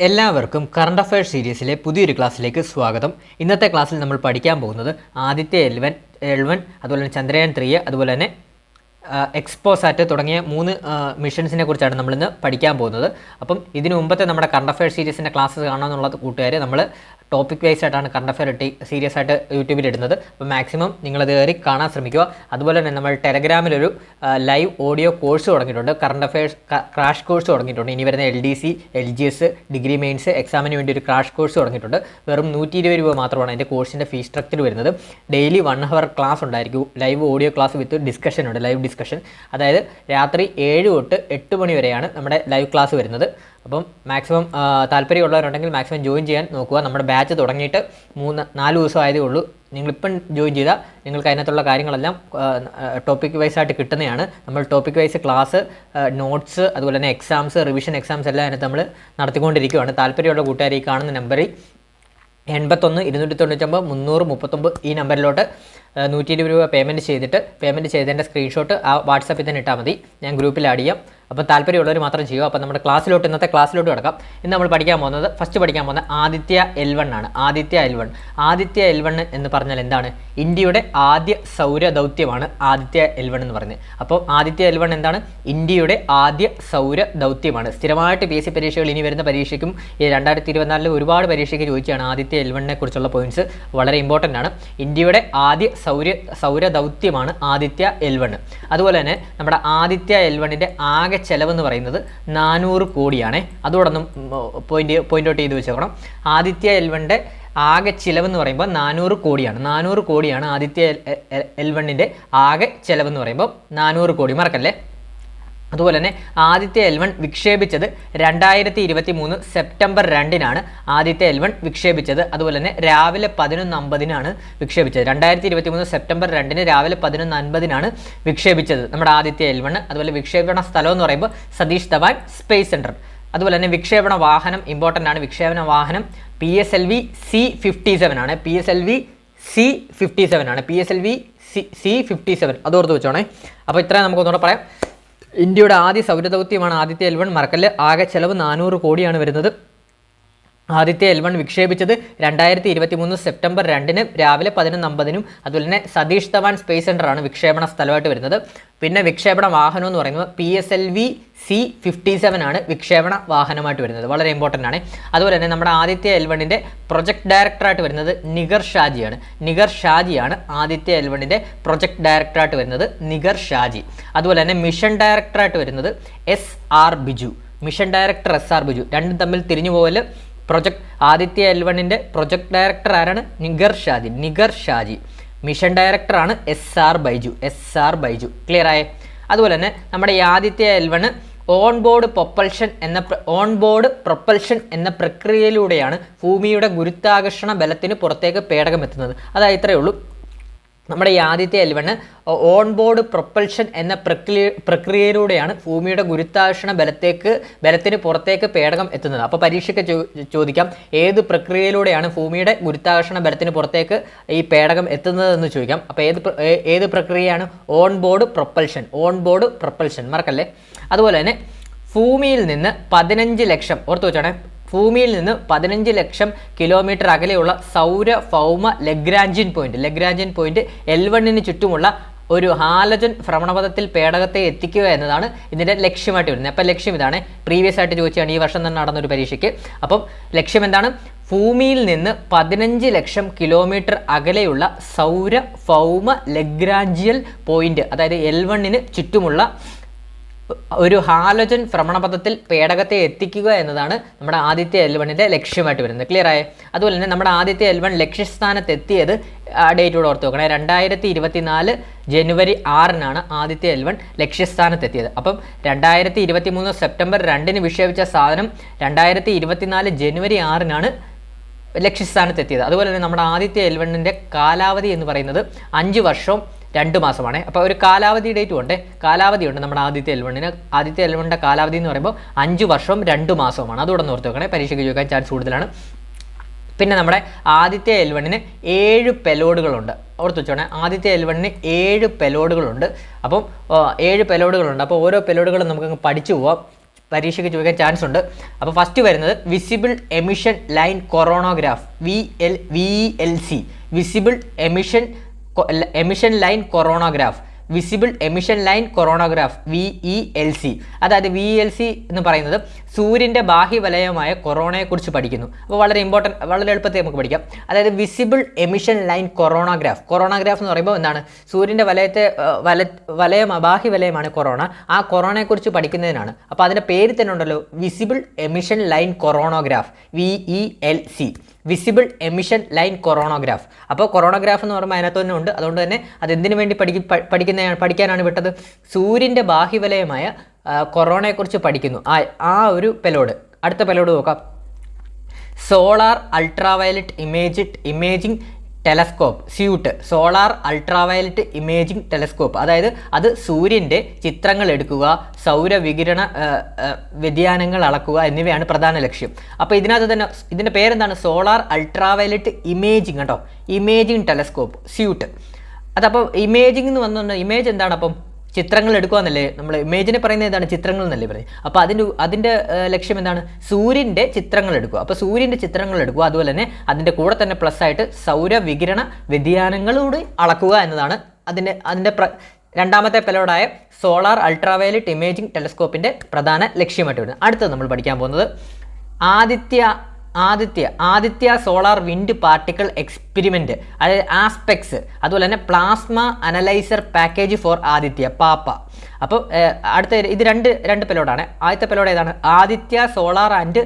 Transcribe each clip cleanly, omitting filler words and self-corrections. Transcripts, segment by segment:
എല്ലാവർക്കും current affairs സീരീസിലെ പുതിയൊരു ക്ലാസ്സിലേക്ക് സ്വാഗതം. ഇന്നത്തെ ക്ലാസ്സിൽ നമ്മൾ പഠിക്കാൻ പോകുന്നത് ആദിത്യ L1 അതുപോലെ തന്നെ ചന്ദ്രയാൻ 3 അതുപോലെ തന്നെ എക്സ്പോസാറ്റ് തുടങ്ങിയ 3 മിഷൻസിനെ കുറിച്ചാണ് നമ്മളിന്ന് പഠിക്കാൻ പോകുന്നത്. അപ്പം ഇതിനു മുമ്പത്തെ നമ്മുടെ കറണ്ട് അഫയേഴ്സ് സീരീസിൻ്റെ ക്ലാസ്സസ് കാണാമെന്നുള്ള കൂട്ടുകാർ നമ്മൾ ടോപ്പിക് വൈസ് ആയിട്ടാണ് കറണ്ട് അഫയർ സീരിയസ് ആയിട്ട് യൂട്യൂബിൽ ഇടുന്നത്. അപ്പോൾ മാക്സിമം നിങ്ങളത് കയറി കാണാൻ ശ്രമിക്കുക. അതുപോലെ തന്നെ നമ്മൾ ടെലഗ്രാമിലൊരു ലൈവ് ഓഡിയോ കോഴ്സ് തുടങ്ങിയിട്ടുണ്ട്, കറണ്ട് അഫയേഴ്സ് ക്രാഷ് കോഴ്സ് തുടങ്ങിയിട്ടുണ്ട്. ഇനി വരുന്ന LDC LGS ഡിഗ്രി മെയിൻസ് എക്സാമിന് വേണ്ടി ഒരു ക്രാഷ് കോഴ്സ് തുടങ്ങിയിട്ടുണ്ട്. വെറും 120 രൂപ മാത്രമാണ് അതിൻ്റെ കോഴ്സിൻ്റെ ഫീസ് സ്ട്രക്ചർ വരുന്നത്. ഡെയിലി 1 hour ക്ലാസ് ഉണ്ടായിരിക്കും, live audio class with discussion ഉണ്ട്, ലൈവ് ഡിസ്കഷൻ. അതായത് രാത്രി 7 തൊട്ട് 8 മണി വരെയാണ് നമ്മുടെ ലൈവ് ക്ലാസ് വരുന്നത്. അപ്പം മാക്സിമം താല്പര്യമുള്ളവരുണ്ടെങ്കിൽ മാക്സിമം ജോയിൻ ചെയ്യാൻ നോക്കുക. നമ്മുടെ ബാച്ച് തുടങ്ങിയിട്ട് 3-4 ദിവസം ആയതേ ഉള്ളൂ. നിങ്ങളിപ്പം ജോയിൻ ചെയ്താൽ നിങ്ങൾക്ക് അതിനകത്തുള്ള കാര്യങ്ങളെല്ലാം ടോപ്പിക് വൈസ് ആയിട്ട് കിട്ടുന്നതാണ്. നമ്മൾ ടോപ്പിക് വൈസ് ക്ലാസ്, നോട്ട്സ്, അതുപോലെ തന്നെ എക്സാംസ്, റിവിഷൻ എക്സാംസ് എല്ലാം അതിനകത്ത് നമ്മൾ നടത്തിക്കൊണ്ടിരിക്കുകയാണ്. താല്പര്യമുള്ള കൂട്ടുകാർ ഈ കാണുന്ന നമ്പറിൽ 81 299 339 ഈ നമ്പറിലോട്ട് 120 രൂപ പേയ്മെൻറ്റ് ചെയ്തതിൻ്റെ സ്ക്രീൻഷോട്ട് ആ വാട്സാപ്പിൽ തന്നെ ഇട്ടാൽ മതി. ഞാൻ ഗ്രൂപ്പിൽ ആഡ് ചെയ്യാം. അപ്പോൾ താല്പര്യമുള്ളവർ മാത്രം ചെയ്യുക. അപ്പോൾ നമ്മുടെ ഇന്നത്തെ ക്ലാസ്സിലോട്ട് കിടക്കാം. ഇന്ന് നമ്മൾ ഫസ്റ്റ് പഠിക്കാൻ പോകുന്നത് ആദിത്യ L1 ആണ്. ആദിത്യ L1 എന്ന് പറഞ്ഞാൽ എന്താണ്? ഇന്ത്യയുടെ ആദ്യ സൗരദൗത്യമാണ് ആദിത്യ L1 എന്ന് പറയുന്നത്. അപ്പോൾ ആദിത്യ L1 എന്താണ്? ഇന്ത്യയുടെ ആദ്യ സൗരദൗത്യമാണ്. സ്ഥിരമായിട്ട് PSC പരീക്ഷകൾ ഇനി വരുന്ന പരീക്ഷയ്ക്കും ഈ 2024 ഒരുപാട് പരീക്ഷയ്ക്ക് ചോദിച്ചാണ് ആദിത്യ L1 കുറിച്ചുള്ള പോയിന്റ്സ് വളരെ ഇമ്പോർട്ടൻ്റ് ആണ്. ഇന്ത്യയുടെ ആദ്യ സൗരദൗത്യമാണ് ആദിത്യ L1. അതുപോലെ തന്നെ നമ്മുടെ ആദിത്യ L1ൻ്റെ ആകെ ചെലവെന്ന് പറയുന്നത് 400 കോടിയാണ്. അതോടൊന്നും പോയിന്റ് ഔട്ട് ചെയ്ത് വെച്ചേക്കണം. ആദിത്യ L1ൻ്റെ ആകെ ചിലവെന്ന് പറയുമ്പോൾ 400 കോടിയാണ്. 400 കോടിയാണ് ആദിത്യ L1ൻ്റെ ആകെ ചിലവെന്ന് പറയുമ്പോൾ 400 കോടി, മറക്കല്ലേ. അതുപോലെ തന്നെ Aditya L1 വിക്ഷേപിച്ചത് 2023 September 2 Aditya L1 വിക്ഷേപിച്ചത്. അതുപോലെ തന്നെ രാവിലെ 11:50 വിക്ഷേപിച്ചത്. 2023 സെപ്റ്റംബർ 2 രാവിലെ 11:50 വിക്ഷേപിച്ചത് നമ്മുടെ ആദിത്യ L1. അതുപോലെ വിക്ഷേപണ സ്ഥലം എന്ന് പറയുമ്പോൾ സതീഷ് ധവാൻ സ്പേസ് സെൻറ്റർ. അതുപോലെ തന്നെ വിക്ഷേപണ വാഹനം ഇമ്പോർട്ടൻ്റ് ആണ്. വിക്ഷേപണ വാഹനം PSLV C-57 ആണ്. PSLV C-57 അതോർത്ത് വെച്ചോണേ. അപ്പോൾ ഇത്രയും നമുക്കൊന്നുകൂടെ പറയാം. ഇന്ത്യയുടെ ആദ്യ സൗരദൗത്യമാണ് ആദിത്യ L1, മറക്കല്ല്. ആകെ ചെലവ് 400 കോടിയാണ് വരുന്നത്. ആദിത്യ L1 വിക്ഷേപിച്ചത് 2023 സെപ്റ്റംബർ 2 രാവിലെ 11:50. അതുപോലെ തന്നെ സതീഷ് ധവാൻ സ്പേസ് സെൻറ്റർ ആണ് വിക്ഷേപണ സ്ഥലമായിട്ട് വരുന്നത്. പിന്നെ വിക്ഷേപണ വാഹനം എന്ന് പറയുന്നത് PSLV C-57 ആണ് വിക്ഷേപണ വാഹനമായിട്ട് വരുന്നത്. വളരെ ഇമ്പോർട്ടൻ്റ് ആണ്. അതുപോലെ തന്നെ നമ്മുടെ ആദിത്യ L1ൻ്റെ പ്രൊജക്ട് ഡയറക്ടറായിട്ട് വരുന്നത് നിഗർ ഷാജിയാണ്. ആദിത്യ L1ൻ്റെ പ്രൊജക്ട് ഡയറക്ടറായിട്ട് വരുന്നത് നിഗർ ഷാജി. അതുപോലെ തന്നെ മിഷൻ ഡയറക്ടറായിട്ട് വരുന്നത് SR ബിജു. രണ്ടും തമ്മിൽ തിരിഞ്ഞു പോകല്. ആദിത്യ L1ൻ്റെ പ്രൊജക്ട് ഡയറക്ടർ ആരാണ്? നിഗർ ഷാജി. മിഷൻ ഡയറക്ടറാണ് SR ബൈജു. ക്ലിയർ ആയേ? അതുപോലെ തന്നെ നമ്മുടെ ഈ ആദിത്യ L1 ഓൺബോർഡ് പ്രൊപ്പൽഷൻ എന്ന പ്രക്രിയയിലൂടെയാണ് ഭൂമിയുടെ ഗുരുത്വാകർഷണ ബലത്തിന് പുറത്തേക്ക് പേടകം എത്തുന്നത്. അതായത് ഇത്രയേ ഉള്ളൂ. നമ്മുടെ ഈ ആദിത്യ L1 ഓൺബോർഡ് പ്രൊപ്പൽഷൻ എന്ന പ്രക്രിയയിലൂടെയാണ് ഭൂമിയുടെ ഗുരുത്വാകർഷണ ബലത്തിന് പുറത്തേക്ക് പേടകം എത്തുന്നത്. അപ്പോൾ പരീക്ഷയ്ക്ക് ചോദിക്കാം, ഏത് പ്രക്രിയയിലൂടെയാണ് ഭൂമിയുടെ ഗുരുത്വാകർഷണ ബലത്തിന് പുറത്തേക്ക് ഈ പേടകം എത്തുന്നതെന്ന് ചോദിക്കാം. അപ്പോൾ ഏത് പ്രക്രിയയാണ്? ഓൺബോർഡ് പ്രൊപ്പൽഷൻ, മറക്കല്ലേ. അതുപോലെ തന്നെ ഭൂമിയിൽ നിന്ന് 15 ലക്ഷം, ഓർത്ത് വെച്ചാണ്, ഭൂമിയിൽ നിന്ന് 15 ലക്ഷം കിലോമീറ്റർ അകലെയുള്ള ഭൗമ ലഗ്രാഞ്ചിയൻ പോയിന്റ് L1 ചുറ്റുമുള്ള ഒരു ഹാലജൻ ഭ്രമണപഥത്തിൽ പേടകത്തെ എത്തിക്കുക എന്നതാണ് ഇതിൻ്റെ ലക്ഷ്യമായിട്ട് വരുന്നത്. അപ്പം ലക്ഷ്യം ഇതാണ്. പ്രീവിയസ് ആയിട്ട് ചോദിച്ചാണ് ഈ വർഷം തന്നെ നടന്നൊരു പരീക്ഷയ്ക്ക്. അപ്പം ലക്ഷ്യം എന്താണ്? ഭൂമിയിൽ നിന്ന് 15 ലക്ഷം കിലോമീറ്റർ അകലെയുള്ള ഭൗമ ലഗ്രാഞ്ചിയൽ പോയിന്റ്, അതായത് L1 ചുറ്റുമുള്ള ഒരു ഹാലജൻ ഭ്രമണപഥത്തിൽ പേടകത്തെ എത്തിക്കുക എന്നതാണ് നമ്മുടെ ആദിത്യ L1ൻ്റെ ലക്ഷ്യമായിട്ട് വരുന്നത്. ക്ലിയർ ആയേ? അതുപോലെ തന്നെ നമ്മുടെ ആദിത്യ L1 ലക്ഷ്യസ്ഥാനത്ത് എത്തിയത് ഡേറ്റോട് ഓർത്ത് നോക്കണേ. 2024 ജനുവരി 6 ആദിത്യ L1 ലക്ഷ്യസ്ഥാനത്ത് എത്തിയത്. അപ്പം 2023 സെപ്റ്റംബർ 2 വിക്ഷേപിച്ച സാധനം 2024 ജനുവരി 6 ലക്ഷ്യസ്ഥാനത്ത് എത്തിയത്. അതുപോലെ തന്നെ നമ്മുടെ ആദിത്യ L1ൻ്റെ കാലാവധി എന്ന് പറയുന്നത് 5 വർഷവും 2 മാസമാണ്. അപ്പോൾ ഒരു കാലാവധി ഉണ്ട് നമ്മുടെ ആദിത്യ L1ൻ്റെ കാലാവധി എന്ന് പറയുമ്പോൾ 5 വർഷവും 2 മാസവുമാണ്. അതുകൂടെ ഓർത്ത് വെക്കണേ, പരീക്ഷയ്ക്ക് ചോദിക്കാൻ ചാൻസ് കൂടുതലാണ്. പിന്നെ നമ്മുടെ ആദിത്യ L1 7 പെലോഡുകളുണ്ട്. ഓർത്ത് വെച്ചോണേ, ആദിത്യ L1 7 പെലോഡുകളുണ്ട്. അപ്പം 7 പെലോഡുകളുണ്ട്. അപ്പോൾ ഓരോ പെലോഡുകളും നമുക്കങ്ങ് പഠിച്ചു പോവാം. പരീക്ഷയ്ക്ക് ചോദിക്കാൻ ചാൻസ് ഉണ്ട്. അപ്പോൾ ഫസ്റ്റ് വരുന്നത് visible emission line coronagraph, VELC, visible emission line coronagraph, visible emission line coronagraph, VELC. അതായത് VELC എന്ന് പറയുന്നത് സൂര്യൻ്റെ ബാഹ്യവലയമായ കൊറോണയെക്കുറിച്ച് പഠിക്കുന്നു. അപ്പോൾ വളരെ ഇമ്പോർട്ടൻറ്റ്, വളരെ എളുപ്പത്തിൽ നമുക്ക് പഠിക്കാം. അതായത് visible emission line coronagraph, coronagraph എന്ന് പറയുമ്പോൾ എന്താണ്, സൂര്യൻ്റെ ബാഹ്യവലയമാണ് കൊറോണ, ആ കൊറോണയെക്കുറിച്ച് പഠിക്കുന്നതിനാണ്. അപ്പോൾ അതിൻ്റെ പേര് തന്നെ ഉണ്ടല്ലോ, visible emission line coronagraph, VELC, visible emission line coronagraph. അപ്പോൾ കൊറോണോഗ്രാഫ് എന്ന് പറയുമ്പോൾ അതിനകത്ത് തന്നെ ഉണ്ട്. അതുകൊണ്ട് തന്നെ അത് എന്തിനു വേണ്ടി പഠിക്കാനാണ് വിട്ടത്, സൂര്യൻ്റെ ബാഹ്യവലയമായ കൊറോണയെക്കുറിച്ച് പഠിക്കുന്നു. ആ ഒരു പെലോഡ്. അടുത്ത പെലോഡ് നോക്കാം. Solar ultraviolet imaging telescope, suite, solar ultraviolet imaging telescope. അതായത് അത് സൂര്യൻ്റെ ചിത്രങ്ങൾ എടുക്കുക, സൗരവികിരണ വ്യതിയാനങ്ങൾ അളക്കുക എന്നിവയാണ് പ്രധാന ലക്ഷ്യം. അപ്പോൾ ഇതിനകത്ത് തന്നെ ഇതിൻ്റെ പേരെന്താണ്, സോളാർ അൾട്രാവയലറ്റ് ഇമേജിംഗ് കേട്ടോ, ഇമേജിംഗ് ടെലസ്കോപ്പ്, സ്യൂട്ട്. അതപ്പോൾ ഇമേജിംഗ് എന്ന് വന്നുകൊണ്ട് ഇമേജ് എന്താണ്, അപ്പം ചിത്രങ്ങൾ എടുക്കുക എന്നല്ലേ നമ്മൾ ഇമേജിനെ പറയുന്നത്, എന്താണ്, ചിത്രങ്ങൾ എന്നല്ലേ പറയുന്നത്. അപ്പോൾ അതിൻ്റെ ലക്ഷ്യം എന്താണ്, സൂര്യൻ്റെ ചിത്രങ്ങൾ എടുക്കുക. അപ്പോൾ സൂര്യൻ്റെ ചിത്രങ്ങൾ എടുക്കുക, അതുപോലെ തന്നെ അതിൻ്റെ കൂടെ തന്നെ പ്ലസ് ആയിട്ട് സൗരവികിരണ വ്യതിയാനങ്ങളോട് അളക്കുക എന്നതാണ് അതിൻ്റെ രണ്ടാമത്തെ പെലോഡായ സോളാർ അൾട്രാവയലറ്റ് ഇമേജിംഗ് ടെലസ്കോപ്പിൻ്റെ പ്രധാന ലക്ഷ്യമായിട്ട് വരുന്നത്. അടുത്തത് നമ്മൾ പഠിക്കാൻ പോകുന്നത് Aditya solar wind particle experiment, അതായത് ആസ്പെക്സ്, അതുപോലെ തന്നെ plasma analyser package four Aditya, പാപ്പ. അപ്പോൾ അടുത്ത ഇത് രണ്ട് പെലോഡാണ്. ആദ്യത്തെ പെലോഡ് ഏതാണ്, Aditya solar and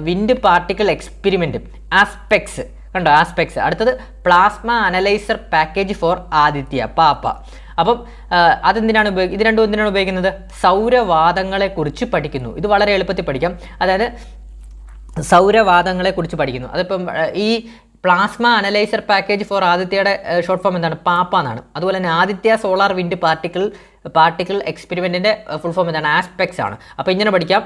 wind particle experiment, ASPEX കണ്ടോ, ആസ്പെക്സ്. അടുത്തത് plasma analyser package four Aditya, പാപ്പ. അപ്പം അതെന്തിനാണ് ഇത് രണ്ടും എന്തിനാണ് ഉപയോഗിക്കുന്നത്, സൗരവാദങ്ങളെക്കുറിച്ച് പഠിക്കുന്നു. ഇത് വളരെ എളുപ്പത്തിൽ പഠിക്കാം. അതായത് സൗരവാദങ്ങളെക്കുറിച്ച് പഠിക്കുന്നു. അതിപ്പം ഈ പ്ലാസ്മ അനലൈസർ പാക്കേജ് ഫോർ ആദിത്യയുടെ ഷോർട്ട് ഫോം എന്താണ്, പാപ്പ എന്നാണ്. അതുപോലെ തന്നെ ആദിത്യ സോളാർ വിൻഡ് പാർട്ടിക്കിൾ എക്സ്പെരിമെൻറ്റിൻ്റെ ഫുൾ ഫോം എന്താണ്, ആസ്പെക്സ് ആണ്. അപ്പോൾ ഇങ്ങനെ പഠിക്കാം,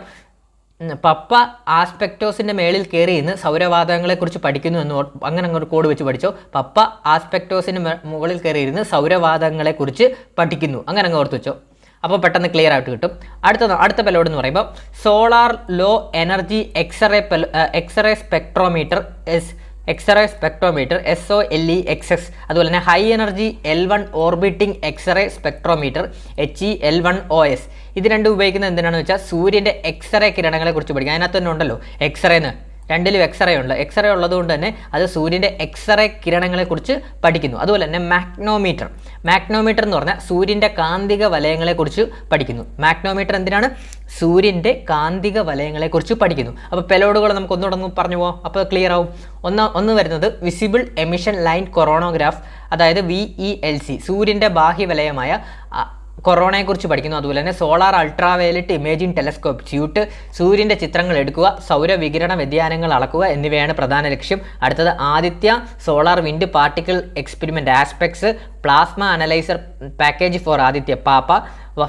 പപ്പ ആസ്പെക്ടോസിൻ്റെ മേളിൽ കയറി ഇന്ന് സൗരവാദങ്ങളെക്കുറിച്ച് പഠിക്കുന്നു എന്ന് അങ്ങനെ ഒരു കോഡ് വെച്ച് പഠിച്ചോ. പപ്പ ആസ്പെക്ടോസിന് മുകളിൽ കയറി ഇരുന്ന് സൗരവാദങ്ങളെക്കുറിച്ച് പഠിക്കുന്നു, അങ്ങനെ അങ്ങ് ഓർത്ത് വെച്ചോ. അപ്പോൾ പെട്ടെന്ന് ക്ലിയർ ആയിട്ട് കിട്ടും. അടുത്ത പെലോഡ് എന്ന് പറയുമ്പോൾ solar low energy X-ray spectrometer, SOLEXX. അതുപോലെ തന്നെ high energy L1 orbiting X-ray spectrometer, HEL1OS. ഇത് രണ്ടും ഉപയോഗിക്കുന്നത് എന്തിനാണെന്ന് വെച്ചാൽ സൂര്യൻ്റെ എക്സ്റേ കിരണങ്ങളെ കുറിച്ച് പഠിക്കുക. അതിനകത്ത് തന്നെ ഉണ്ടല്ലോ എക്സ്റേന്ന്, രണ്ടിലും എക്സ്റേ ഉണ്ട്. എക്സ്റേ ഉള്ളതുകൊണ്ട് തന്നെ അത് സൂര്യൻ്റെ എക്സ്റേ കിരണങ്ങളെക്കുറിച്ച് പഠിക്കുന്നു. അതുപോലെ തന്നെ മാഗ്നോമീറ്റർ എന്ന് പറഞ്ഞാൽ സൂര്യൻ്റെ കാന്തിക വലയങ്ങളെക്കുറിച്ച് പഠിക്കുന്നു. മാഗ്നോമീറ്റർ എന്തിനാണ്, സൂര്യൻ്റെ കാന്തിക വലയങ്ങളെക്കുറിച്ച് പഠിക്കുന്നു. അപ്പോൾ പെലോഡുകൾ നമുക്ക് ഒന്നുകൂടെ പറഞ്ഞു പോകാം, അപ്പോൾ ക്ലിയർ ആവും. ഒന്ന് വരുന്നത് വിസിബിൾ എമിഷൻ ലൈൻ കൊറോണോഗ്രാഫ്, അതായത് VELC, സൂര്യൻ്റെ ബാഹ്യവലയമായ കൊറോണയെക്കുറിച്ച് പഠിക്കുന്നു. അതുപോലെ തന്നെ solar ultraviolet imaging telescope, suite, സൂര്യൻ്റെ ചിത്രങ്ങൾ എടുക്കുക, സൗരവികിരണ വ്യതിയാനങ്ങൾ അളക്കുക എന്നിവയാണ് പ്രധാന ലക്ഷ്യം. അടുത്തത് Aditya solar wind particle experiment, ASPEX, plasma analyser package four Aditya, പാപ്പ,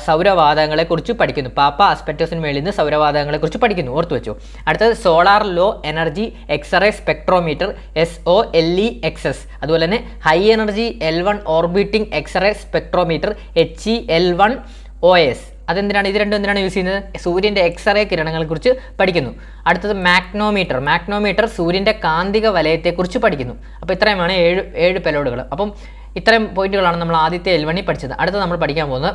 സൗരവാദങ്ങളെക്കുറിച്ച് പഠിക്കുന്നു. പാപ്പ ആസ്പെക്ടോസിന് മേളിൽ നിന്ന് സൗരവാദങ്ങളെക്കുറിച്ച് പഠിക്കുന്നു, ഓർത്തു വെച്ചു. അടുത്തത് solar low energy X-ray spectrometer, SOLEXX. അതുപോലെ തന്നെ high energy L1 orbiting X-ray spectrometer, HEL1OS. അതെന്തിനാണ്, ഇത് രണ്ടും എന്തിനാണ് യൂസ് ചെയ്യുന്നത്, സൂര്യൻ്റെ എക്സ്റേ കിരണങ്ങളെക്കുറിച്ച് പഠിക്കുന്നു. അടുത്തത് മാഗ്നോമീറ്റർ സൂര്യൻ്റെ കാന്തിക വലയത്തെക്കുറിച്ച് പഠിക്കുന്നു. അപ്പോൾ ഇത്രയുമാണ് ഏഴ് പെലോഡുകൾ. അപ്പം ഇത്രയും പോയിന്റുകളാണ് നമ്മൾ ആദ്യത്തെ L1 പഠിച്ചത്. അടുത്തത് നമ്മൾ പഠിക്കാൻ പോകുന്നത്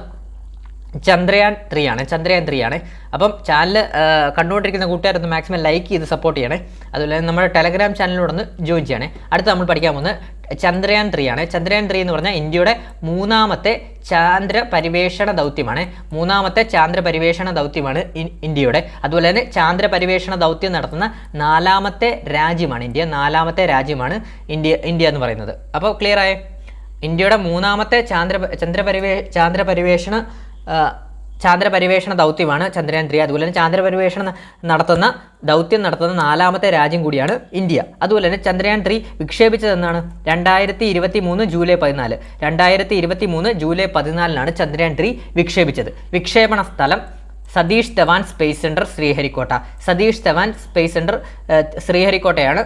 ചന്ദ്രയാൻ 3 ആണ്. അപ്പം ചാനൽ കണ്ടുകൊണ്ടിരിക്കുന്ന കൂട്ടുകാരൊന്ന് മാക്സിമം ലൈക്ക് ചെയ്ത് സപ്പോർട്ട് ചെയ്യണേ. അതുപോലെ നമ്മുടെ ടെലഗ്രാം ചാനലിലൂടെ ഒന്ന് ജോയിൻ ചെയ്യണേ. അടുത്ത് നമ്മൾ പഠിക്കാൻ പോകുന്നത് ചന്ദ്രയാൻ 3 ആണ്. ചന്ദ്രയാൻ 3 എന്ന് പറഞ്ഞാൽ ഇന്ത്യയുടെ മൂന്നാമത്തെ ചാന്ദ്ര പരിവേഷണ ദൗത്യമാണ്. ഇന്ത്യയുടെ. അതുപോലെ തന്നെ ചാന്ദ്ര പരിവേഷണ ദൗത്യം നടത്തുന്ന നാലാമത്തെ രാജ്യമാണ് ഇന്ത്യ എന്ന് പറയുന്നത്. അപ്പോൾ ക്ലിയർ ആയേ, ഇന്ത്യയുടെ മൂന്നാമത്തെ ചാന്ദ്ര പരിവേഷണ ദൗത്യമാണ് ചന്ദ്രയാൻ 3. അതുപോലെ തന്നെ ദൗത്യം നടത്തുന്ന നാലാമത്തെ രാജ്യം കൂടിയാണ് ഇന്ത്യ. അതുപോലെ തന്നെ ചന്ദ്രയാൻ 3 വിക്ഷേപിച്ചതെന്നാണ് 2023 ജൂലൈ 14 ചന്ദ്രയാൻ 3 വിക്ഷേപിച്ചത്. വിക്ഷേപണ സ്ഥലം സതീഷ് ധവാൻ സ്പേസ് സെൻറ്റർ, ശ്രീഹരിക്കോട്ടയാണ്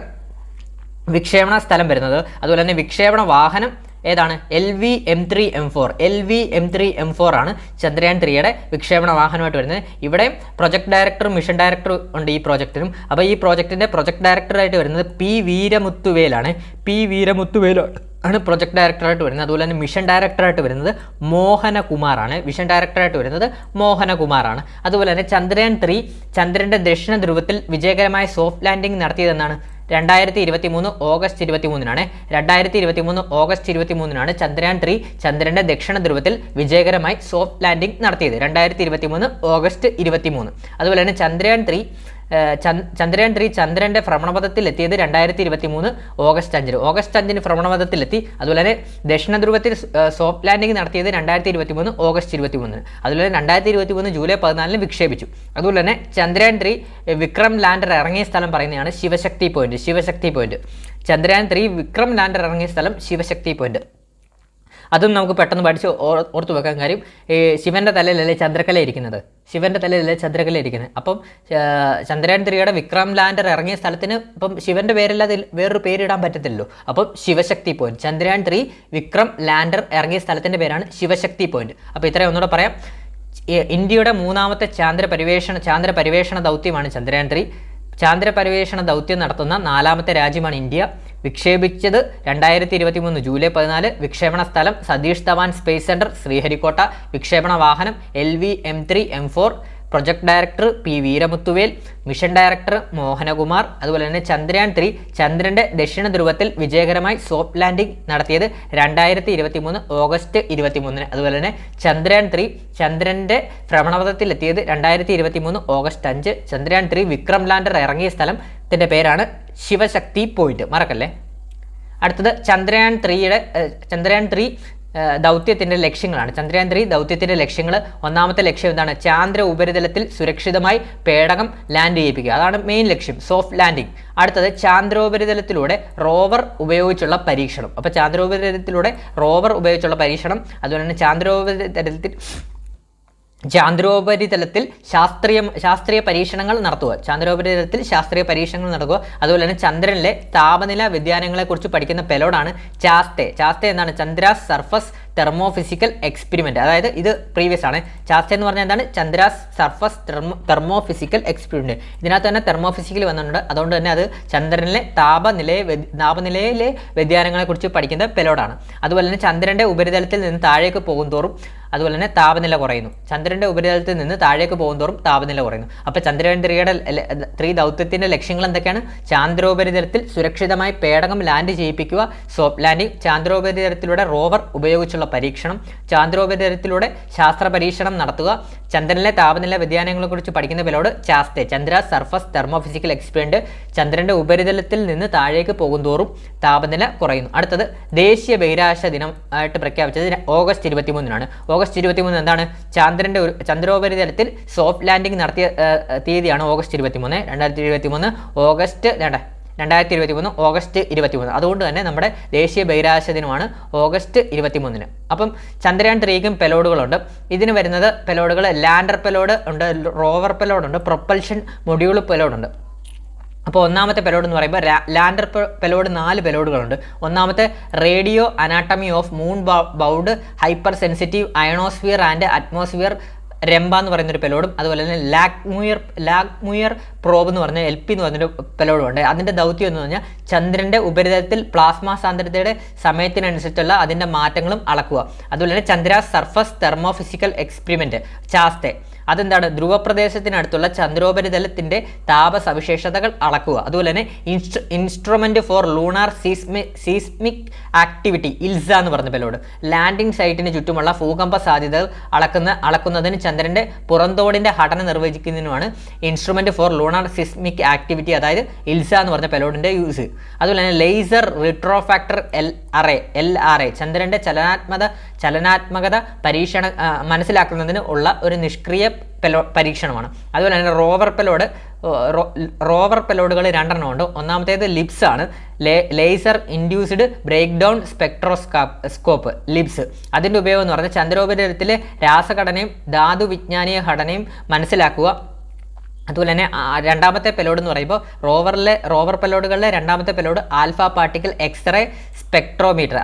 വിക്ഷേപണ സ്ഥലം വരുന്നത്. അതുപോലെ തന്നെ വിക്ഷേപണ വാഹനം ഏതാണ് LV-M3-M4 LV-M3-M4 ആണ് ചന്ദ്രയാൻ 3യുടെ വിക്ഷേപണ വാഹനമായിട്ട് വരുന്നത്. ഇവിടെ പ്രൊജക്ട് ഡയറക്ടറും മിഷൻ ഡയറക്ടറും ഉണ്ട് ഈ പ്രോജക്റ്റിനും. അപ്പോൾ ഈ പ്രോജക്റ്റിൻ്റെ പ്രൊജക്ട് ഡയറക്ടറായിട്ട് വരുന്നത് P. വീരമുത്തുവേലാണ്. P. വീരമുത്തുവേലാണ് ആണ് പ്രൊജക്ട് ഡയറക്ടറായിട്ട് വരുന്നത്. അതുപോലെ തന്നെ മിഷൻ ഡയറക്ടറായിട്ട് വരുന്നത് മോഹനകുമാറാണ്. മിഷൻ ഡയറക്ടറായിട്ട് വരുന്നത് മോഹനകുമാറാണ്. അതുപോലെ തന്നെ ചന്ദ്രയാൻ 3 ചന്ദ്രൻ്റെ ദക്ഷിണ ധ്രുവത്തിൽ വിജയകരമായ സോഫ്റ്റ് ലാൻഡിംഗ് നടത്തിയതെന്നാണ് 2023 ഓഗസ്റ്റ് 23-നാണ്. 2023 ഓഗസ്റ്റ് 23-നാണ് ചന്ദ്രയാൻ 3 ചന്ദ്രൻ്റെ ദക്ഷിണ ധ്രുവത്തിൽ വിജയകരമായി സോഫ്റ്റ് ലാൻഡിംഗ് നടത്തിയത്. 2023 ഓഗസ്റ്റ് 23. അതുപോലെ തന്നെ ചന്ദ്രയാൻ 3 ചന്ദ്രൻ്റെ ഭ്രമണപഥത്തിൽ എത്തിയത് 2023 ഓഗസ്റ്റ് 5. ഓഗസ്റ്റ് 5-ന് ഭ്രമണപഥത്തിലെത്തി. അതുപോലെ തന്നെ ദക്ഷിണ ധ്രുവത്തിൽ സോഫ്റ്റ് ലാൻഡിംഗ് നടത്തിയത് 2023 ഓഗസ്റ്റ് 23-ന്. അതുപോലെ തന്നെ 2023 ജൂലൈ 14-ന് വിക്ഷേപിച്ചു. അതുപോലെ തന്നെ ചന്ദ്രയാൻ 3 വിക്രം ലാൻഡർ ഇറങ്ങിയ സ്ഥലം പറയുന്നതാണ് ശിവശക്തി പോയിന്റ്. ചന്ദ്രയാൻ 3 വിക്രം ലാൻഡർ ഇറങ്ങിയ സ്ഥലം ശിവശക്തി പോയിന്റ്. അതും നമുക്ക് പെട്ടെന്ന് പഠിച്ച് ഓർത്തു വെക്കാൻ കാര്യം ഈ ശിവൻ്റെ തലയിലല്ലേ ചന്ദ്രക്കല ഇരിക്കുന്നത്. അപ്പം ചന്ദ്രയാൻ 3യുടെ വിക്രം ലാൻഡർ ഇറങ്ങിയ സ്ഥലത്തിന് ഇപ്പം ശിവൻ്റെ പേരല്ലാതെ വേറൊരു പേരിടാൻ പറ്റത്തില്ലല്ലോ. അപ്പം ശിവശക്തി പോയിന്റ്. ചന്ദ്രയാൻ 3 വിക്രം ലാൻഡർ ഇറങ്ങിയ സ്ഥലത്തിൻ്റെ പേരാണ് ശിവശക്തി പോയിന്റ്. അപ്പോൾ ഇത്രയും ഒന്നുകൂടെ പറയാം. ഇന്ത്യയുടെ 3ാമത്തെ ചാന്ദ്ര പരിവേഷണ ദൗത്യമാണ് ചന്ദ്രയാൻ 3. ചാന്ദ്രപരിവേഷണ ദൗത്യം നടത്തുന്ന 4ാമത്തെ രാജ്യമാണ് ഇന്ത്യ. വിക്ഷേപിച്ചത് 2023 ജൂലൈ 14. വിക്ഷേപണ സ്ഥലം സതീഷ് ധവാൻ സ്പേസ് സെൻറ്റർ, ശ്രീഹരിക്കോട്ട. വിക്ഷേപണ വാഹനം LV-M3-M4. Project director P. Veeramuthuvel. Mission director Mohanakumar. അതുപോലെ തന്നെ ചന്ദ്രയാൻ 3 ചന്ദ്രൻ്റെ ദക്ഷിണ ധ്രുവത്തിൽ വിജയകരമായി സോഫ്റ്റ് ലാൻഡിംഗ് നടത്തിയത് 2023 ഓഗസ്റ്റ് 23-ന്. അതുപോലെ തന്നെ ചന്ദ്രയാൻ 3 ചന്ദ്രൻ്റെ ഭ്രമണപഥത്തിൽ എത്തിയത് 2023 ഓഗസ്റ്റ് 5. ചന്ദ്രയാൻ 3 വിക്രം ലാൻഡർ ഇറങ്ങിയ സ്ഥലത്തിൻ്റെ പേരാണ് ശിവശക്തി പോയിന്റ്. മറക്കല്ലേ. അടുത്തത് ചന്ദ്രയാൻ 3 ദൗത്യത്തിൻ്റെ ലക്ഷ്യങ്ങളാണ്. ചന്ദ്രയാൻ 3 ദൗത്യത്തിൻ്റെ ലക്ഷ്യങ്ങൾ. 1ാമത്തെ ലക്ഷ്യം എന്താണ്? ചാന്ദ്ര ഉപരിതലത്തിൽ സുരക്ഷിതമായി പേടകം ലാൻഡ് ചെയ്യിപ്പിക്കുക. അതാണ് മെയിൻ ലക്ഷ്യം, സോഫ്റ്റ് ലാൻഡിംഗ്. അടുത്തത് ചാന്ദ്രോപരിതലത്തിലൂടെ റോവർ ഉപയോഗിച്ചുള്ള പരീക്ഷണം. അപ്പോൾ ചാന്ദ്രോപരിതലത്തിലൂടെ റോവർ ഉപയോഗിച്ചുള്ള പരീക്ഷണം. അതുപോലെ തന്നെ ചാന്ദ്രോപരിതലത്തിൽ ശാസ്ത്രീയ പരീക്ഷണങ്ങൾ നടത്തുക. അതുപോലെ തന്നെ ചന്ദ്രനിലെ താപനില വ്യതിയാനങ്ങളെക്കുറിച്ച് പഠിക്കുന്ന പെലോഡാണ് ചാസ്തെ എന്താണ്? Chandra's surface thermophysical experiment. അതായത് ഇത് പ്രീവിയസ് ആണ്. ചാസ്തെ എന്ന് പറഞ്ഞാൽ എന്താണ്? Chandra's surface thermophysical experiment. ഇതിനകത്ത് തന്നെ തെർമോഫിസിക്കൽ വന്നിട്ടുണ്ട്. അതുകൊണ്ട് തന്നെ അത് ചന്ദ്രനിലെ താപനിലയിലെ വ്യതിയാനങ്ങളെക്കുറിച്ച് പഠിക്കുന്ന പെലോഡാണ്. അതുപോലെ തന്നെ ചന്ദ്രന്റെ ഉപരിതലത്തിൽ നിന്ന് താഴേക്ക് പോകുന്തോറും അതുപോലെ തന്നെ താപനില കുറയുന്നു. ചന്ദ്രന്റെ ഉപരിതലത്തിൽ നിന്ന് താഴേക്ക് പോകുന്തോറും താപനില കുറയുന്നു. അപ്പോൾ ചന്ദ്രയാൻ 3 ദൗത്യത്തിന്റെ ലക്ഷ്യങ്ങൾ എന്തൊക്കെയാണ്? ചാന്ദ്രോപരിതലത്തിൽ സുരക്ഷിതമായി പേടകം ലാൻഡ് ചെയ്യിപ്പിക്കുക, സോഫ്റ്റ് ലാൻഡിംഗ്. ചാന്ദ്രോപരിതലത്തിലൂടെ റോവർ ഉപയോഗിച്ചുള്ള പരീക്ഷണം. ചാന്ദ്രോപരിതലത്തിലൂടെ ശാസ്ത്ര പരീക്ഷണം നടത്തുക. ചന്ദ്രനിലെ താപനില വ്യതിയാനങ്ങളെക്കുറിച്ച് പഠിക്കുന്ന പേരോട് ചന്ദ്ര സർഫസ് തെർമോഫിസിക്കൽ എക്സ്പെരിമെന്റ്. ചന്ദ്രന്റെ ഉപരിതലത്തിൽ നിന്ന് താഴേക്ക് പോകുന്തോറും താപനില കുറയുന്നു. അടുത്തത് ദേശീയ ബഹിരാകാശ ദിനം ആയിട്ട് പ്രഖ്യാപിച്ചത് ഓഗസ്റ്റ് 23-നാണ്. ഓഗസ്റ്റ് 23 എന്താണ്? ചന്ദ്രോപരിതലത്തിൽ സോഫ്റ്റ് ലാൻഡിംഗ് നടത്തിയ തീയതിയാണ് ഓഗസ്റ്റ് 23. 2023 ഓഗസ്റ്റ് 23. അതുകൊണ്ട് തന്നെ നമ്മുടെ ദേശീയ ബഹിരാകാശ ദിനമാണ് ഓഗസ്റ്റ് 23-ന്. അപ്പം ചന്ദ്രയാൻ 3ക്കും പെലോഡുകളുണ്ട്. ഇതിന് വരുന്നത് പെലോഡുകൾ ലാൻഡർ പെലോഡ് ഉണ്ട്, റോവർ പെലോഡ് ഉണ്ട്, പ്രൊപ്പൽഷൻ മൊഡ്യൂൾ പെലോഡ് ഉണ്ട്. അപ്പോൾ 1ാമത്തെ പെലോഡ് എന്ന് പറയുമ്പോൾ ലാൻഡർ പെലോഡ് 4 പെലോഡുകളുണ്ട്. 1ാമത്തെ radio anatomy of moon bound hyper sensitive ionosphere and atmosphere RAMBHA എന്ന് പറയുന്നൊരു പെലോഡും അതുപോലെ തന്നെ ലാഗ്മുയർ പ്രോബ് എന്ന് പറഞ്ഞ LP എന്ന് പറഞ്ഞൊരു പെലോഡും ഉണ്ട്. അതിൻ്റെ ദൗത്യം എന്ന് പറഞ്ഞാൽ ചന്ദ്രൻ്റെ ഉപരിതലത്തിൽ പ്ലാസ്മ സാന്ദ്രതയുടെ സമയത്തിനനുസരിച്ചുള്ള അതിൻ്റെ മാറ്റങ്ങളും അളക്കുക. അതുപോലെ തന്നെ ചന്ദ്ര സർഫസ് തെർമോഫിസിക്കൽ എക്സ്പെരിമെൻറ്റ് ചാസ്തെ അതെന്താണ്? ധ്രുവപ്രദേശത്തിനടുത്തുള്ള ചന്ദ്രോപരിതലത്തിൻ്റെ താപ സവിശേഷതകൾ അളക്കുക. അതുപോലെ തന്നെ instrument for lunar seismic activity ഇൽസ എന്ന് പറഞ്ഞ പെലോഡ് ലാൻഡിംഗ് സൈറ്റിന് ചുറ്റുമുള്ള ഭൂകമ്പ സാധ്യതകൾ അളക്കുന്നതിന് ചന്ദ്രന്റെ പുറന്തോടിന്റെ ഘടന നിർവചിക്കുന്നതിനുമാണ് instrument for lunar seismic activity അതായത് ഇൽസ എന്ന് പറഞ്ഞ പെലോഡിന്റെ യൂസ്. അതുപോലെ തന്നെ ലേസർ റിട്രോഫാക്ടർ LRA ചന്ദ്രന്റെ ചലനാത്മകത മനസ്സിലാക്കുന്നതിന് ഉള്ള ഒരു നിഷ്ക്രിയ പരീക്ഷണമാണ്. അതുപോലെ തന്നെ റോവർ പെലോഡുകൾ 2 ഉണ്ട്. 1ാമത്തേത് ലിബ്സ് ആണ്, laser induced breakdown spectroscope LIBS. അതിൻ്റെ ഉപയോഗം എന്ന് പറഞ്ഞാൽ ചന്ദ്രോപരിതലത്തിലെ രാസഘടനയും ധാതു വിജ്ഞാനീയ ഘടനയും മനസ്സിലാക്കുക. അതുപോലെ തന്നെ രണ്ടാമത്തെ പെലോഡ് എന്ന് പറയുമ്പോൾ റോവർ പെലോഡുകളിലെ രണ്ടാമത്തെ payload alpha particle X-ray spectrometer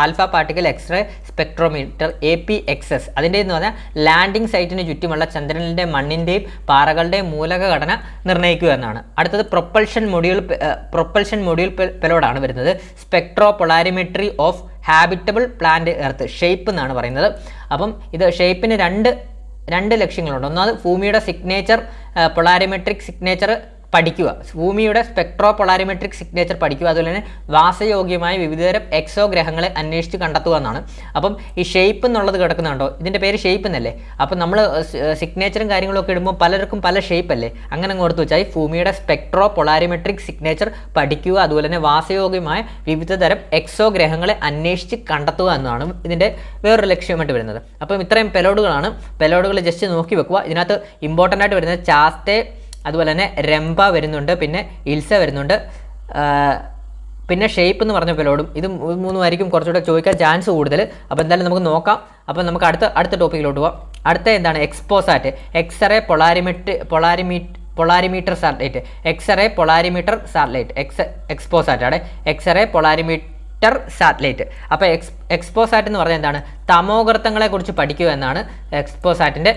alpha particle X-ray spectrometer APXS. അതിൻ്റെ എന്ന് പറഞ്ഞാൽ ലാൻഡിംഗ് സൈറ്റിന് ചുറ്റുമുള്ള ചന്ദ്രനിൻ്റെ മണ്ണിൻ്റെയും പാറകളുടെയും മൂലക ഘടന നിർണ്ണയിക്കുക എന്നാണ്. അടുത്തത് പ്രൊപ്പൽഷൻ മൊഡ്യൂൾ പെലോഡാണ് വരുന്നത്. Spectro polarimetry of habitable planet earth, SHAPE എന്നാണ് പറയുന്നത്. അപ്പം ഇത് ഷേപ്പിന് രണ്ട് ലക്ഷ്യങ്ങളുണ്ട്. ഒന്നാമത് ഭൂമിയുടെ സിഗ്നേച്ചർ പൊളാരിമെട്രിക് സിഗ്നേച്ചർ പഠിക്കുക, ഭൂമിയുടെ സ്പെക്ട്രോ പൊളാരിമെട്രിക് സിഗ്നേച്ചർ പഠിക്കുക. അതുപോലെ തന്നെ വാസയോഗ്യമായ വിവിധതരം എക്സോ ഗ്രഹങ്ങളെ അന്വേഷിച്ച് കണ്ടെത്തുക എന്നാണ്. അപ്പം ഈ ഷേപ്പ് എന്നുള്ളത് കിടക്കുന്നുണ്ടോ, ഇതിൻ്റെ പേര് ഷേപ്പ് എന്നല്ലേ. അപ്പം നമ്മൾ സിഗ്നേച്ചറും കാര്യങ്ങളൊക്കെ ഇടുമ്പോൾ പലർക്കും പല ഷേപ്പ് അല്ലേ, അങ്ങനെ ഓർത്ത് വെച്ചാൽ ഭൂമിയുടെ സ്പെക്ട്രോ പൊളാരിമെട്രിക് സിഗ്നേച്ചർ പഠിക്കുക, അതുപോലെ തന്നെ വാസയോഗ്യമായ വിവിധതരം എക്സോ ഗ്രഹങ്ങളെ അന്വേഷിച്ച് കണ്ടെത്തുക എന്നാണ് ഇതിൻ്റെ വേറൊരു ലക്ഷ്യമായിട്ട് വരുന്നത്. അപ്പം ഇത്രയും പെലോഡുകൾ ജസ്റ്റ് നോക്കി വെക്കുക. ഇതിനകത്ത് ഇമ്പോർട്ടൻ്റ് ആയിട്ട് വരുന്നത് ചാസ്തെ, അതുപോലെ തന്നെ രംഭ വരുന്നുണ്ട്, പിന്നെ ഇൽസ വരുന്നുണ്ട്, പിന്നെ ഷേപ്പ് എന്ന് പറഞ്ഞ പെലോഡും. ഇത് മൂന്നുമായിരിക്കും കുറച്ചുകൂടെ ചോദിക്കാൻ ചാൻസ് കൂടുതൽ. അപ്പോൾ എന്തായാലും നമുക്ക് നോക്കാം. അപ്പോൾ നമുക്ക് അടുത്ത ടോപ്പിക്കിലോട്ട് പോകാം. അടുത്ത എന്താണ്, XPoSat, X-ray polarimeter satellite, X-ray polarimeter satellite, XPoSat ആണ് എക്സ്റേ പൊളാരിമീറ്റർ സാറ്റലൈറ്റ്. അപ്പോൾ എക്സ്പോസാറ്റ് എന്ന് പറഞ്ഞാൽ എന്താണ്, തമോഗർത്തങ്ങളെക്കുറിച്ച് പഠിക്കുക എന്നാണ് എക്സ്പോസാറ്റിൻ്റെ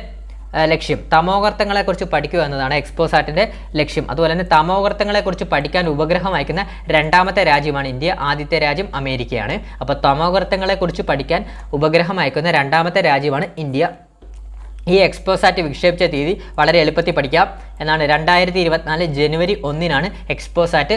ലക്ഷ്യം. തമോഗർത്തങ്ങളെക്കുറിച്ച് പഠിക്കുക എന്നതാണ് എക്സ്പോസാറ്റിൻ്റെ ലക്ഷ്യം. അതുപോലെ തന്നെ തമോഗർത്തങ്ങളെക്കുറിച്ച് പഠിക്കാൻ ഉപഗ്രഹം അയക്കുന്ന രണ്ടാമത്തെ രാജ്യമാണ് ഇന്ത്യ, ആദ്യത്തെ രാജ്യം അമേരിക്കയാണ്. അപ്പോൾ തമോഗർത്തങ്ങളെക്കുറിച്ച് പഠിക്കാൻ ഉപഗ്രഹം അയക്കുന്ന രണ്ടാമത്തെ രാജ്യമാണ് ഇന്ത്യ. ഈ എക്സ്പോസാറ്റ് വിക്ഷേപിച്ച തീയതി വളരെ എളുപ്പത്തിൽ പഠിക്കാം എന്നാണ്. 2024 ജനുവരി 1 എക്സ്പോസാറ്റ്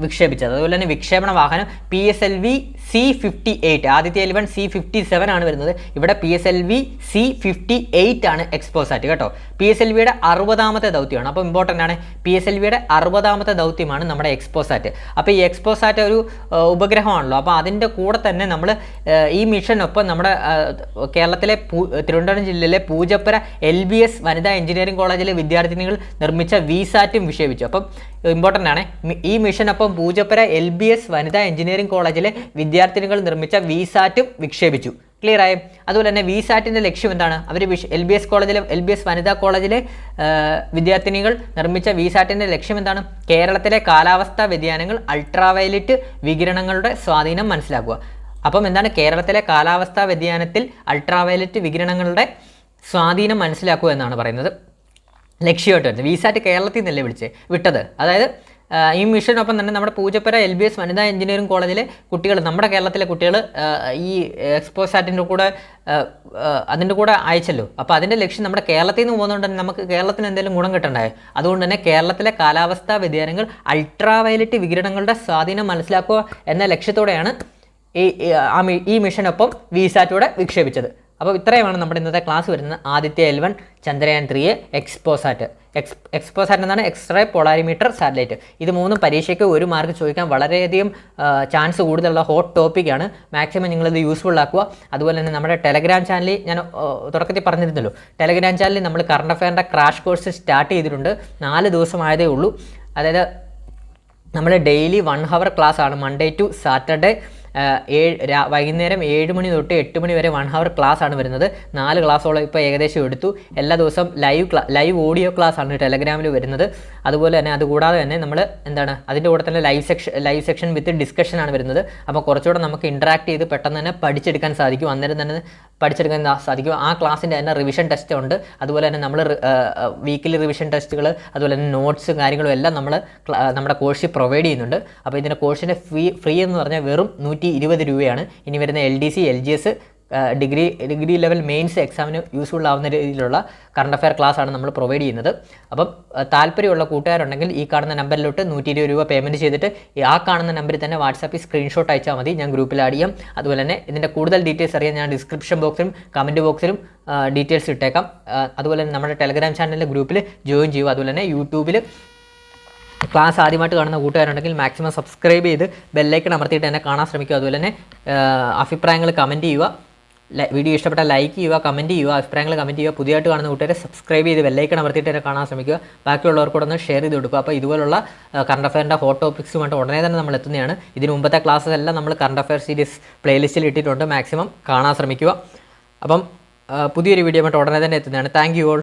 വിക്ഷേപിച്ചത്. അതുപോലെ തന്നെ വിക്ഷേപണ വാഹനം PSLV C58, ആദ്യത്തെ L1 C57 ആണ് വരുന്നത്. ഇവിടെ PSLV C58 ആണ് എക്സ്പോസാറ്റ് കേട്ടോ. PSLVയുടെ 60ാമത്തെ ദൗത്യമാണ്. അപ്പോൾ ഇമ്പോർട്ടൻ്റ് ആണ്, PSLVയുടെ 60ാമത്തെ ദൗത്യമാണ് നമ്മുടെ എക്സ്പോസാറ്റ്. അപ്പോൾ ഈ എക്സ്പോസാറ്റ് ഒരു ഉപഗ്രഹമാണല്ലോ. അപ്പോൾ അതിൻ്റെ കൂടെ തന്നെ നമ്മൾ ഈ മിഷനൊപ്പം നമ്മുടെ കേരളത്തിലെ തിരുവനന്തപുരം ജില്ലയിലെ പൂജപ്പുര LBS വനിതാ എഞ്ചിനീയറിംഗ് കോളേജിലെ വിദ്യാർത്ഥിനികൾ നിർമ്മിച്ച വിസാറ്റും വിക്ഷേപിച്ചു. അപ്പം ഇമ്പോർട്ടൻ്റ് ആണ്, ഈ മിഷനൊപ്പം പൂജപ്പുര LBS വനിതാ എഞ്ചിനീയറിംഗ് കോളേജിലെ വിദ്യാർത്ഥിനികൾ നിർമ്മിച്ച വിസാറ്റും വിക്ഷേപിച്ചു. ക്ലിയർ ആയും. അതുപോലെ തന്നെ വിസാറ്റിൻ്റെ ലക്ഷ്യം എന്താണ്, അവർ LBS വനിതാ കോളേജിലെ വിദ്യാർത്ഥിനികൾ നിർമ്മിച്ച വിസാറ്റിൻ്റെ ലക്ഷ്യം എന്താണ്, കേരളത്തിലെ കാലാവസ്ഥാ വ്യതിയാനങ്ങൾ അൾട്രാവയലറ്റ് വികിരണങ്ങളുടെ സ്വാധീനം മനസ്സിലാക്കുക. അപ്പം എന്താണ്, കേരളത്തിലെ കാലാവസ്ഥാ വ്യതിയാനത്തിൽ അൾട്രാവയലറ്റ് വികിരണങ്ങളുടെ സ്വാധീനം മനസ്സിലാക്കുക എന്നാണ് പറയുന്നത് ലക്ഷ്യമായിട്ട് വരുന്നത്. വിസാറ്റ് കേരളത്തിൽ നിന്നല്ലേ വിട്ടത്. അതായത് ഈ മിഷനൊപ്പം തന്നെ നമ്മുടെ പൂജപ്പുര LBS വനിതാ എഞ്ചിനീയറിംഗ് കോളേജിലെ കുട്ടികൾ, നമ്മുടെ കേരളത്തിലെ കുട്ടികൾ ഈ എക്സ്പോസാറ്റിൻ്റെ കൂടെ അതിൻ്റെ കൂടെ അയച്ചല്ലോ. അപ്പോൾ അതിൻ്റെ ലക്ഷ്യം നമ്മുടെ കേരളത്തിൽ നിന്ന് പോകുന്നതുകൊണ്ട് തന്നെ നമുക്ക് കേരളത്തിന് എന്തെങ്കിലും ഗുണം കിട്ടണ്ടായോ. അതുകൊണ്ട് തന്നെ കേരളത്തിലെ കാലാവസ്ഥാ വ്യതിയാനങ്ങൾ അൾട്രാവയലറ്റ് വികിരണങ്ങളുടെ സ്വാധീനം മനസ്സിലാക്കുക എന്ന ലക്ഷ്യത്തോടെയാണ് ഈ മിഷനൊപ്പം വിസാറ്റൂടെ വിക്ഷേപിച്ചത്. അപ്പോൾ ഇത്രയുമാണ് നമ്മുടെ ഇന്നത്തെ ക്ലാസ് വരുന്നത്. ആദ്യത്തെ L1 ചന്ദ്രയാൻ 3 എക്സ്പോസാറ്റ് എന്നാണ് എക്സ്റേ പൊളാരിമീറ്റർ സാറ്റലൈറ്റ്. ഇത് മൂന്നും പരീക്ഷയ്ക്ക് 1 മാർക്ക് ചോദിക്കാൻ വളരെയധികം ചാൻസ് കൂടുതലുള്ള ഹോട്ട് ടോപ്പിക്കാണ്. മാക്സിമം നിങ്ങളിത് യൂസ്ഫുൾ ആക്കുക. അതുപോലെ തന്നെ നമ്മുടെ ടെലഗ്രാം ചാനലിൽ ഞാൻ തുടക്കത്തിൽ പറഞ്ഞിരുന്നല്ലോ, ടെലഗ്രാം ചാനലിൽ നമ്മൾ കറണ്ട് അഫെയറിൻ്റെ ക്രാഷ് കോഴ്സ് സ്റ്റാർട്ട് ചെയ്തിട്ടുണ്ട്. 4 ദിവസമായതേ ഉള്ളൂ. അതായത് നമ്മൾ ഡെയിലി 1 hour ക്ലാസ് ആണ്, മൺഡേ ടു സാറ്റർഡേ വൈകുന്നേരം 7 മണി തൊട്ട് 8 മണി വരെ 1 hour ക്ലാസ് ആണ് വരുന്നത്. 4 ക്ലാസ്സോളം ഇപ്പോൾ ഏകദേശം എടുത്തു. എല്ലാ ദിവസവും ലൈവ് ഓഡിയോ ക്ലാസ് ആണ് ടെലഗ്രാമിൽ വരുന്നത്. അതുപോലെ തന്നെ അതുകൂടാതെ തന്നെ നമ്മൾ എന്താണ്, അതിൻ്റെ കൂടെ തന്നെ ലൈവ് സെക്ഷൻ വിത്ത് ഡിസ്കഷൻ ആണ് വരുന്നത്. അപ്പോൾ കുറച്ചുകൂടെ നമുക്ക് ഇൻട്രാക്ട് ചെയ്ത് പെട്ടെന്ന് തന്നെ പഠിച്ചെടുക്കാൻ സാധിക്കും, അന്നേരം തന്നെ പഠിച്ചെടുക്കാൻ സാധിക്കും. ആ ക്ലാസ്സിൻ്റെ തന്നെ റിവിഷൻ ടെസ്റ്റ് ഉണ്ട്. അതുപോലെ തന്നെ നമ്മൾ വീക്കിലി റിവിഷൻ ടെസ്റ്റുകൾ, അതുപോലെ തന്നെ നോട്ട്സും കാര്യങ്ങളും എല്ലാം നമ്മുടെ കോഴ്സിൽ പ്രൊവൈഡ് ചെയ്യുന്നുണ്ട്. അപ്പോൾ ഇതിൻ്റെ കോഴ്സിൻ്റെ ഫ്രീ എന്ന് പറഞ്ഞാൽ വെറും 120 രൂപയാണ്. ഇനി വരുന്ന LDC LGS degree level mains എക്സാമിന് യൂസ്ഫുൾ ആവുന്ന രീതിയിലുള്ള കറണ്ട് അഫെയർ ക്ലാസ് ആണ് നമ്മൾ പ്രൊവൈഡ് ചെയ്യുന്നത്. അപ്പം താല്പര്യമുള്ള കൂട്ടുകാരുണ്ടെങ്കിൽ ഈ കാണുന്ന നമ്പറിലോട്ട് 120 രൂപ പേയ്മെൻറ്റ് ചെയ്തിട്ട് ആ കാണുന്ന നമ്പറിൽ തന്നെ വാട്സാപ്പിൽ സ്ക്രീൻഷോട്ട് അയച്ചാൽ മതി. ഞാൻ ഗ്രൂപ്പിൽ ആഡ് ചെയ്യാം. അതുപോലെ തന്നെ ഇതിൻ്റെ കൂടുതൽ ഡീറ്റെയിൽസ് അറിയാൻ ഞാൻ ഡിസ്ക്രിപ്ഷൻ ബോക്സിലും കമൻറ്റ് ബോക്സിലും ഡീറ്റെയിൽസ് ഇട്ടേക്കാം. അതുപോലെ തന്നെ നമ്മുടെ ടെലഗ്രാം ചാനലിലെ ഗ്രൂപ്പിൽ ജോയിൻ ചെയ്യുക. അതുപോലെ തന്നെ യൂട്യൂബിൽ ക്ലാസ് ആദ്യമായിട്ട് കാണുന്ന കൂട്ടുകാരുണ്ടെങ്കിൽ മാക്സിമം സബ്സ്ക്രൈബ് ചെയ്ത് ബെല്ലൈക്കൺ അമർത്തിയിട്ട് തന്നെ കാണാൻ ശ്രമിക്കുക. അതുപോലെ തന്നെ അഭിപ്രായങ്ങൾ കമൻറ്റ് ചെയ്യുക. വീഡിയോ ഇഷ്ടപ്പെട്ടാൽ ലൈക്ക് ചെയ്യുക, കമൻറ്റ് ചെയ്യുക, അഭിപ്രായങ്ങൾ കമൻറ്റ് ചെയ്യുക. പുതിയതായിട്ട് കാണുന്ന കൂട്ടുകാരെ സബ്സ്ക്രൈബ് ചെയ്ത് ബെല്ലൈക്കൺ അമർത്തിയിട്ട് തന്നെ കാണാൻ ശ്രമിക്കുക. ബാക്കിയുള്ളവർക്കൂടെ ഒന്ന് ഷെയർ ചെയ്ത് കൊടുക്കുക. അപ്പോൾ ഇതുപോലുള്ള കറണ്ട് അഫെയറിൻ്റെ ഹോട്ട് ടോപ്പിക്സുമായിട്ട് ഉടനെ തന്നെ നമ്മൾ എത്തുന്നതാണ്. ഇതിന് മുമ്പത്തെ ക്ലാസ്സസ് എല്ലാം നമ്മൾ കറണ്ട് അഫെയർ സീരീസ് പ്ലേലിസ്റ്റിൽ ഇട്ടിട്ടുണ്ട്. മാക്സിമം കാണാൻ ശ്രമിക്കുക. അപ്പം പുതിയൊരു വീഡിയോ ആയിട്ട് ഉടനെ തന്നെ എത്തുന്നതാണ്. Thank you all.